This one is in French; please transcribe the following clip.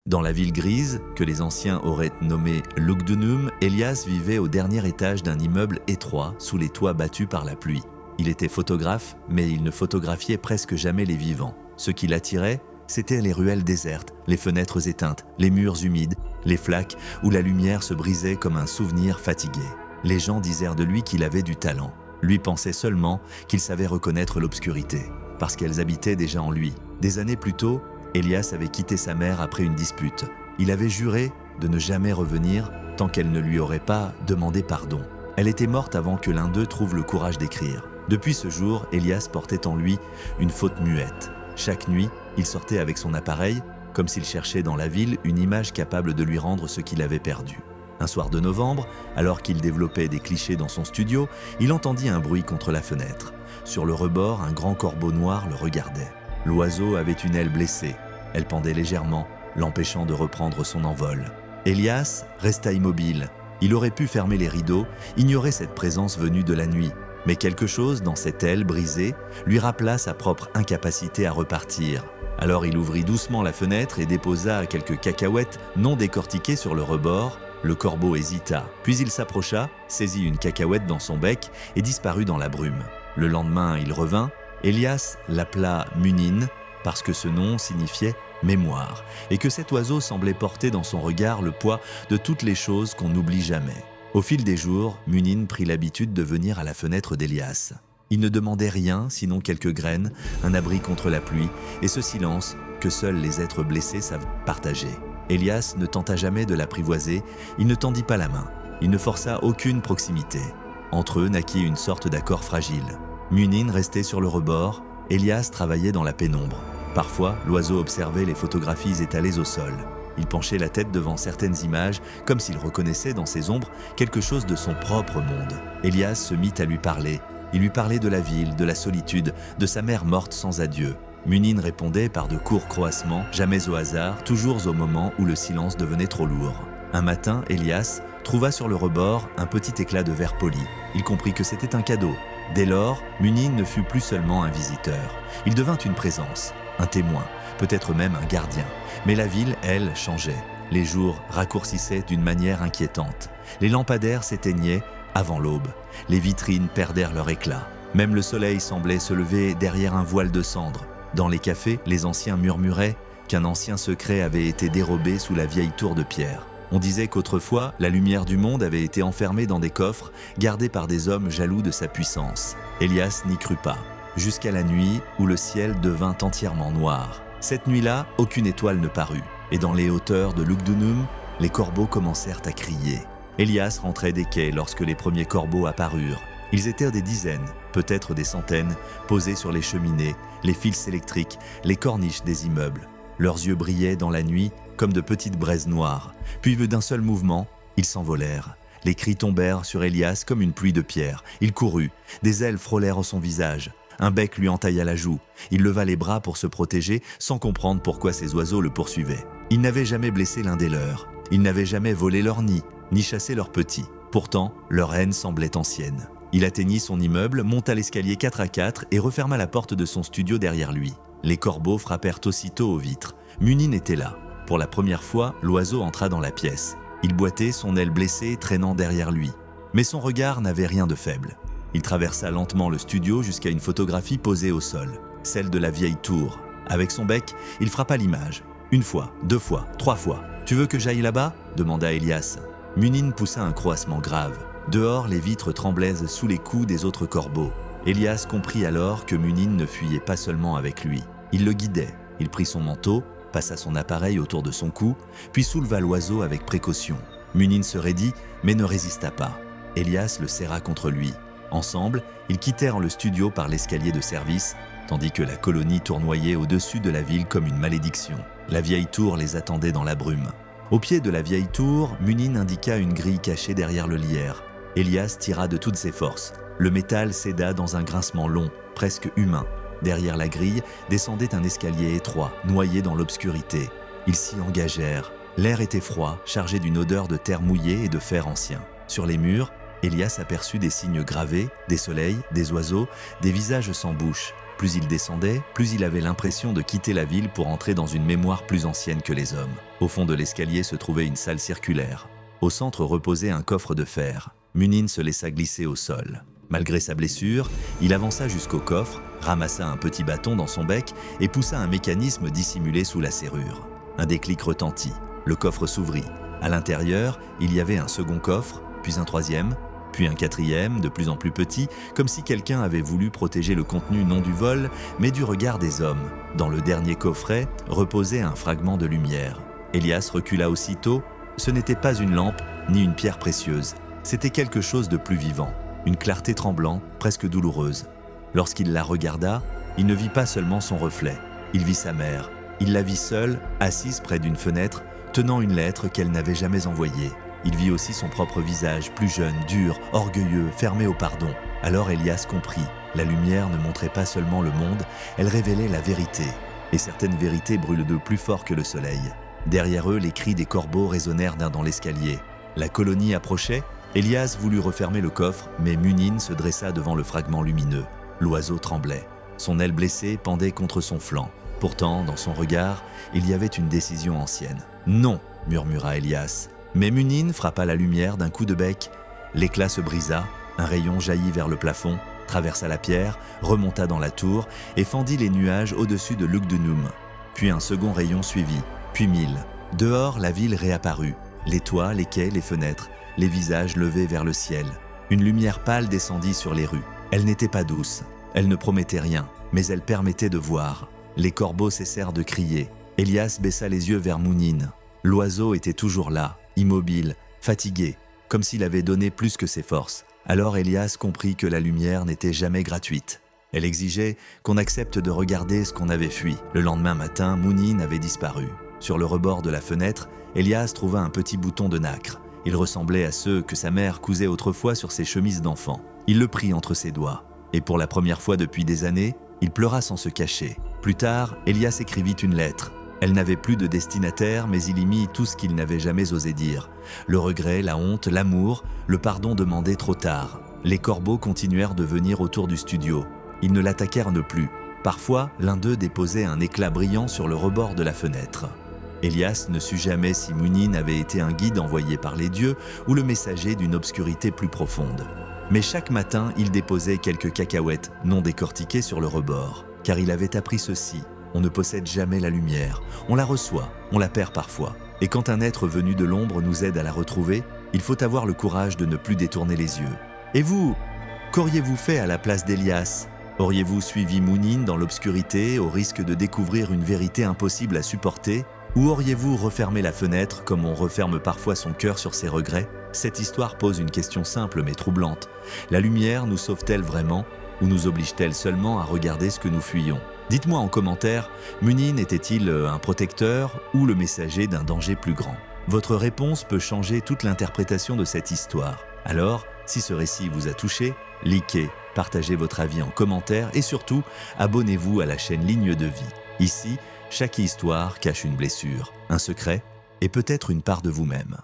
Dans la ville grise, que les anciens auraient nommée Lugdunum, Elias vivait au dernier étage d'un immeuble étroit, sous les toits battus par la pluie. Il était photographe, mais il ne photographiait presque jamais les vivants. Ce qui l'attirait, c'étaient les ruelles désertes, les fenêtres éteintes, les murs humides, les flaques où la lumière se brisait comme un souvenir fatigué. Les gens disèrent de lui qu'il avait du talent. Lui pensait seulement qu'il savait reconnaître l'obscurité, parce qu'elles habitaient déjà en lui. Des années plus tôt, Elias avait quitté sa mère après une dispute. Il avait juré de ne jamais revenir tant qu'elle ne lui aurait pas demandé pardon. Elle était morte avant que l'un d'eux trouve le courage d'écrire. Depuis ce jour, Elias portait en lui une faute muette. Chaque nuit, il sortait avec son appareil, comme s'il cherchait dans la ville une image capable de lui rendre ce qu'il avait perdu. Un soir de novembre, alors qu'il développait des clichés dans son studio, il entendit un bruit contre la fenêtre. Sur le rebord, un grand corbeau noir le regardait. L'oiseau avait une aile blessée. Elle pendait légèrement, l'empêchant de reprendre son envol. Elias resta immobile. Il aurait pu fermer les rideaux, ignorer cette présence venue de la nuit. Mais quelque chose dans cette aile brisée lui rappela sa propre incapacité à repartir. Alors il ouvrit doucement la fenêtre et déposa quelques cacahuètes non décortiquées sur le rebord. Le corbeau hésita, puis il s'approcha, saisit une cacahuète dans son bec et disparut dans la brume. Le lendemain, il revint. Elias l'appela Munin parce que ce nom signifiait mémoire et que cet oiseau semblait porter dans son regard le poids de toutes les choses qu'on n'oublie jamais. Au fil des jours, Munin prit l'habitude de venir à la fenêtre d'Elias. Il ne demandait rien sinon quelques graines, un abri contre la pluie et ce silence que seuls les êtres blessés savent partager. Elias ne tenta jamais de l'apprivoiser, il ne tendit pas la main, il ne força aucune proximité. Entre eux naquit une sorte d'accord fragile. Munin restait sur le rebord, Elias travaillait dans la pénombre. Parfois, l'oiseau observait les photographies étalées au sol. Il penchait la tête devant certaines images, comme s'il reconnaissait dans ces ombres quelque chose de son propre monde. Elias se mit à lui parler. Il lui parlait de la ville, de la solitude, de sa mère morte sans adieu. Munin répondait par de courts croassements, jamais au hasard, toujours au moment où le silence devenait trop lourd. Un matin, Elias trouva sur le rebord un petit éclat de verre poli. Il comprit que c'était un cadeau. Dès lors, Munin ne fut plus seulement un visiteur. Il devint une présence, un témoin, peut-être même un gardien. Mais la ville, elle, changeait. Les jours raccourcissaient d'une manière inquiétante. Les lampadaires s'éteignaient avant l'aube. Les vitrines perdèrent leur éclat. Même le soleil semblait se lever derrière un voile de cendres. Dans les cafés, les anciens murmuraient qu'un ancien secret avait été dérobé sous la vieille tour de pierre. On disait qu'autrefois, la lumière du monde avait été enfermée dans des coffres, gardés par des hommes jaloux de sa puissance. Elias n'y crut pas, jusqu'à la nuit où le ciel devint entièrement noir. Cette nuit-là, aucune étoile ne parut, et dans les hauteurs de Lugdunum, les corbeaux commencèrent à crier. Elias rentrait des quais lorsque les premiers corbeaux apparurent. Ils étaient des dizaines, peut-être des centaines, posés sur les cheminées, les fils électriques, les corniches des immeubles. Leurs yeux brillaient dans la nuit comme de petites braises noires. Puis d'un seul mouvement, ils s'envolèrent. Les cris tombèrent sur Elias comme une pluie de pierres. Il courut, des ailes frôlèrent son visage. Un bec lui entailla la joue. Il leva les bras pour se protéger sans comprendre pourquoi ces oiseaux le poursuivaient. Il n'avait jamais blessé l'un des leurs. Il n'avait jamais volé leur nid, ni chassé leurs petits. Pourtant, leur haine semblait ancienne. Il atteignit son immeuble, monta l'escalier 4 à 4 et referma la porte de son studio derrière lui. Les corbeaux frappèrent aussitôt aux vitres. Munin était là. Pour la première fois, l'oiseau entra dans la pièce. Il boitait, son aile blessée traînant derrière lui. Mais son regard n'avait rien de faible. Il traversa lentement le studio jusqu'à une photographie posée au sol, celle de la vieille tour. Avec son bec, il frappa l'image. 1 fois, 2 fois, 3 fois. « Tu veux que j'aille là-bas » demanda Elias. Munin poussa un croassement grave. Dehors, les vitres tremblaient sous les coups des autres corbeaux. Elias comprit alors que Munin ne fuyait pas seulement avec lui. Il le guidait. Il prit son manteau, passa son appareil autour de son cou, puis souleva l'oiseau avec précaution. Munin se raidit, mais ne résista pas. Elias le serra contre lui. Ensemble, ils quittèrent le studio par l'escalier de service, tandis que la colonie tournoyait au-dessus de la ville comme une malédiction. La vieille tour les attendait dans la brume. Au pied de la vieille tour, Munin indiqua une grille cachée derrière le lierre. Elias tira de toutes ses forces. Le métal céda dans un grincement long, presque humain. Derrière la grille descendait un escalier étroit, noyé dans l'obscurité. Ils s'y engagèrent. L'air était froid, chargé d'une odeur de terre mouillée et de fer ancien. Sur les murs, Elias aperçut des signes gravés, des soleils, des oiseaux, des visages sans bouche. Plus il descendait, plus il avait l'impression de quitter la ville pour entrer dans une mémoire plus ancienne que les hommes. Au fond de l'escalier se trouvait une salle circulaire. Au centre reposait un coffre de fer. Munin se laissa glisser au sol. Malgré sa blessure, il avança jusqu'au coffre, ramassa un petit bâton dans son bec et poussa un mécanisme dissimulé sous la serrure. Un déclic retentit. Le coffre s'ouvrit. À l'intérieur, il y avait un second coffre, puis un troisième, puis un quatrième, de plus en plus petit, comme si quelqu'un avait voulu protéger le contenu non du vol, mais du regard des hommes. Dans le dernier coffret reposait un fragment de lumière. Elias recula aussitôt. Ce n'était pas une lampe, ni une pierre précieuse. C'était quelque chose de plus vivant. Une clarté tremblante, presque douloureuse. Lorsqu'il la regarda, il ne vit pas seulement son reflet. Il vit sa mère. Il la vit seule, assise près d'une fenêtre, tenant une lettre qu'elle n'avait jamais envoyée. Il vit aussi son propre visage, plus jeune, dur, orgueilleux, fermé au pardon. Alors Elias comprit. La lumière ne montrait pas seulement le monde, elle révélait la vérité. Et certaines vérités brûlent de plus fort que le soleil. Derrière eux, les cris des corbeaux résonnèrent dans l'escalier. La colonie approchait. Elias voulut refermer le coffre, mais Munin se dressa devant le fragment lumineux. L'oiseau tremblait. Son aile blessée pendait contre son flanc. Pourtant, dans son regard, il y avait une décision ancienne. « Non !» murmura Elias. Mais Munin frappa la lumière d'un coup de bec. L'éclat se brisa, un rayon jaillit vers le plafond, traversa la pierre, remonta dans la tour et fendit les nuages au-dessus de Lugdunum. Puis un second rayon suivit, puis 1000. Dehors, la ville réapparut. Les toits, les quais, les fenêtres, les visages levés vers le ciel. Une lumière pâle descendit sur les rues. Elle n'était pas douce, elle ne promettait rien, mais elle permettait de voir. Les corbeaux cessèrent de crier. Elias baissa les yeux vers Munin. L'oiseau était toujours là, immobile, fatigué, comme s'il avait donné plus que ses forces. Alors Elias comprit que la lumière n'était jamais gratuite. Elle exigeait qu'on accepte de regarder ce qu'on avait fui. Le lendemain matin, Munin avait disparu. Sur le rebord de la fenêtre, Elias trouva un petit bouton de nacre. Il ressemblait à ceux que sa mère cousait autrefois sur ses chemises d'enfant. Il le prit entre ses doigts. Et pour la première fois depuis des années, il pleura sans se cacher. Plus tard, Elias écrivit une lettre. Elle n'avait plus de destinataire, mais il y mit tout ce qu'il n'avait jamais osé dire. Le regret, la honte, l'amour, le pardon demandé trop tard. Les corbeaux continuèrent de venir autour du studio. Ils ne l'attaquèrent plus. Parfois, l'un d'eux déposait un éclat brillant sur le rebord de la fenêtre. Elias ne sut jamais si Munin avait été un guide envoyé par les dieux ou le messager d'une obscurité plus profonde. Mais chaque matin, il déposait quelques cacahuètes non décortiquées sur le rebord. Car il avait appris ceci. On ne possède jamais la lumière, on la reçoit, on la perd parfois. Et quand un être venu de l'ombre nous aide à la retrouver, il faut avoir le courage de ne plus détourner les yeux. Et vous, qu'auriez-vous fait à la place d'Elias ? Auriez-vous suivi Munin dans l'obscurité au risque de découvrir une vérité impossible à supporter ? Ou auriez-vous refermé la fenêtre comme on referme parfois son cœur sur ses regrets ? Cette histoire pose une question simple mais troublante. La lumière nous sauve-t-elle vraiment ou nous oblige-t-elle seulement à regarder ce que nous fuyons ? Dites-moi en commentaire, Munin était-il un protecteur ou le messager d'un danger plus grand ? Votre réponse peut changer toute l'interprétation de cette histoire. Alors, si ce récit vous a touché, likez, partagez votre avis en commentaire et surtout, abonnez-vous à la chaîne Ligne de Vie. Ici, chaque histoire cache une blessure, un secret et peut-être une part de vous-même.